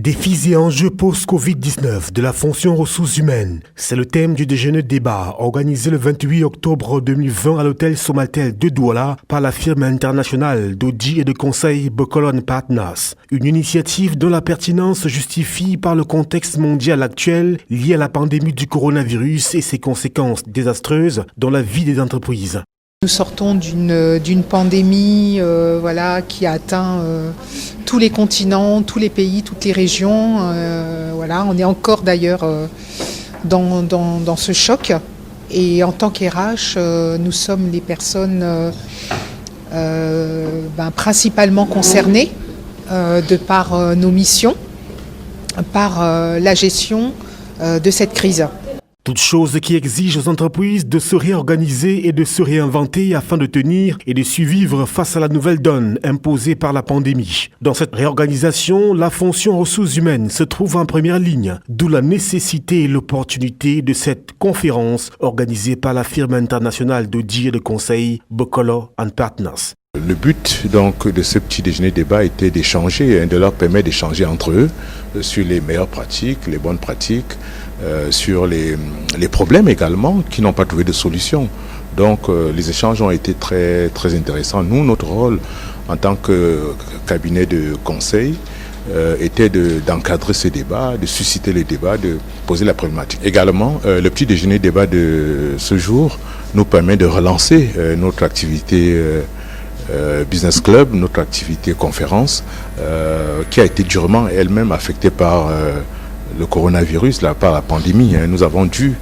Défis et enjeux post-Covid-19 de la fonction ressources humaines. C'est le thème du déjeuner débat organisé le 28 octobre 2020 à l'hôtel Somaltel de Douala par la firme internationale d'audit et de conseil Bokolo & Partners. Une initiative dont la pertinence se justifie par le contexte mondial actuel lié à la pandémie du coronavirus et ses conséquences désastreuses dans la vie des entreprises. Nous sortons d'une pandémie qui a atteint tous les continents, tous les pays, toutes les régions. On est encore d'ailleurs dans ce choc. Et en tant qu'RH, nous sommes les personnes principalement concernées de par nos missions, par la gestion de cette crise. Toute chose qui exige aux entreprises de se réorganiser et de se réinventer afin de tenir et de survivre face à la nouvelle donne imposée par la pandémie. Dans cette réorganisation, la fonction ressources humaines se trouve en première ligne, d'où la nécessité et l'opportunité de cette conférence organisée par la firme internationale d'audit et de conseil Bokolo & Partners. Le but donc de ce petit déjeuner débat était d'échanger, de leur permettre d'échanger entre eux sur les meilleures pratiques, les bonnes pratiques, sur les problèmes également qui n'ont pas trouvé de solution. Donc les échanges ont été très, très intéressants. Nous, notre rôle en tant que cabinet de conseil était d'encadrer ce débat, de susciter les débats, de poser la problématique. Également, le petit déjeuner débat de ce jour nous permet de relancer notre activité Business Club, notre activité conférence, qui a été durement elle-même affectée par le coronavirus, par la pandémie. Nous avons dû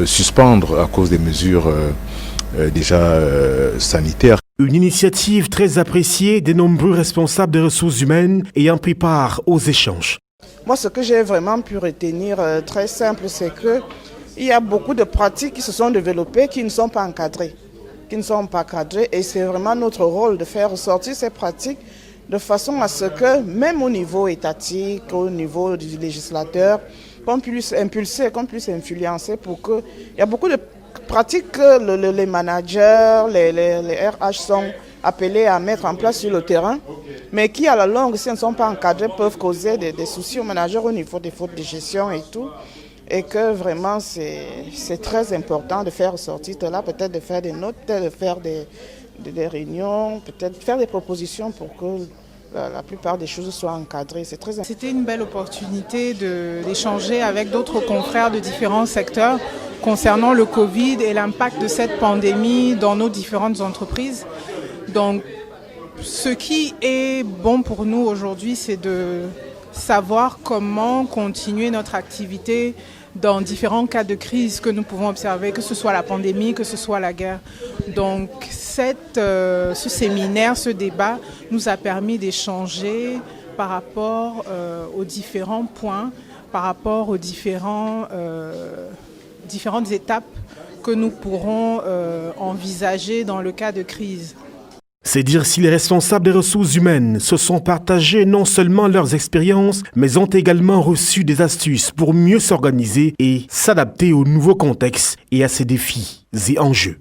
suspendre à cause des mesures déjà sanitaires. Une initiative très appréciée des nombreux responsables des ressources humaines ayant pris part aux échanges. Moi, ce que j'ai vraiment pu retenir très simple, c'est qu'il y a beaucoup de pratiques qui se sont développées qui ne sont pas encadrées. Et c'est vraiment notre rôle de faire ressortir ces pratiques de façon à ce que, même au niveau étatique, au niveau du législateur, qu'on puisse impulser, qu'on puisse influencer pour que... Il y a beaucoup de pratiques que les managers, les RH sont appelés à mettre en place sur le terrain, mais qui à la longue, si elles ne sont pas encadrées, peuvent causer des soucis aux managers au niveau des fautes de gestion et tout. Et que vraiment c'est très important de faire sortir cela, peut-être de faire des notes, peut-être de faire des réunions, peut-être faire des propositions pour que la plupart des choses soient encadrées. C'est très important. C'était une belle opportunité d'échanger avec d'autres confrères de différents secteurs concernant le Covid et l'impact de cette pandémie dans nos différentes entreprises. Donc, ce qui est bon pour nous aujourd'hui, c'est de savoir comment continuer notre activité dans différents cas de crise que nous pouvons observer, que ce soit la pandémie, que ce soit la guerre. Donc ce séminaire, ce débat nous a permis d'échanger par rapport aux différents points, par rapport aux différentes étapes que nous pourrons envisager dans le cas de crise. C'est dire si les responsables des ressources humaines se sont partagés non seulement leurs expériences, mais ont également reçu des astuces pour mieux s'organiser et s'adapter au nouveau contexte et à ses défis et enjeux.